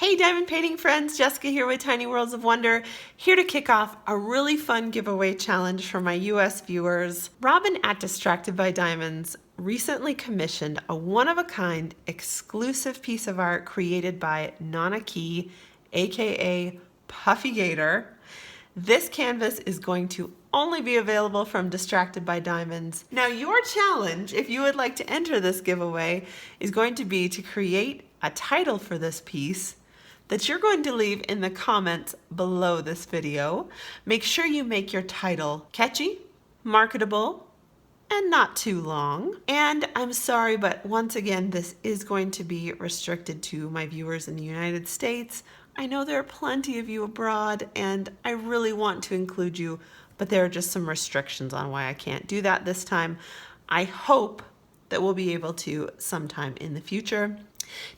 Hey diamond painting friends, Jessica here with Tiny Worlds of Wonder, here to kick off a really fun giveaway challenge for my US viewers. Robyn at Distracted by Diamonds recently commissioned a one-of-a-kind exclusive piece of art created by Nana Key, aka Puffy Gator. This canvas is going to only be available from Distracted by Diamonds. Now your challenge, if you would like to enter this giveaway, is going to be to create a title for this piece that you're going to leave in the comments below this video. Make sure you make your title catchy, marketable, and not too long. And I'm sorry, but once again, this is going to be restricted to my viewers in the United States. I know there are plenty of you abroad, and I really want to include you, but there are just some restrictions on why I can't do that this time. I hope that we'll be able to sometime in the future.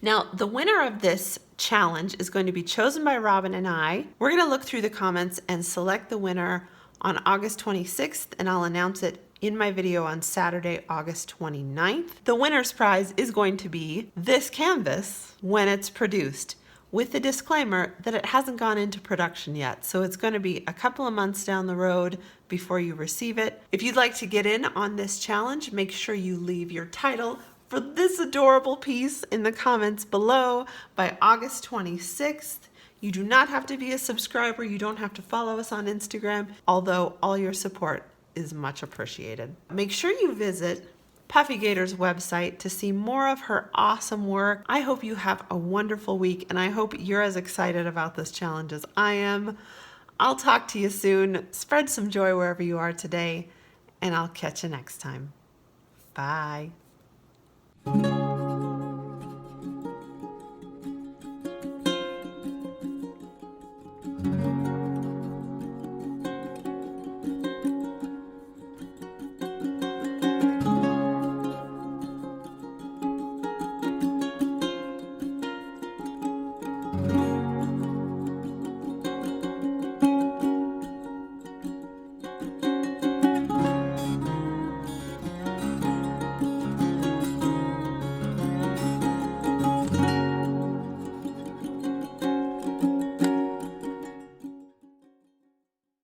Now, the winner of this challenge is going to be chosen by Robyn and I. We're going to look through the comments and select the winner on August 26th, and I'll announce it in my video on Saturday, August 29th. The winner's prize is going to be this canvas when it's produced, with the disclaimer that it hasn't gone into production yet. So it's going to be a couple of months down the road before you receive it. If you'd like to get in on this challenge, make sure you leave your title for this adorable piece in the comments below by August 26th. You do not have to be a subscriber. You don't have to follow us on Instagram, although all your support is much appreciated. Make sure you visit Puffy Gator's website to see more of her awesome work. I hope you have a wonderful week, and I hope you're as excited about this challenge as I am. I'll talk to you soon. Spread some joy wherever you are today, and I'll catch you next time. Bye.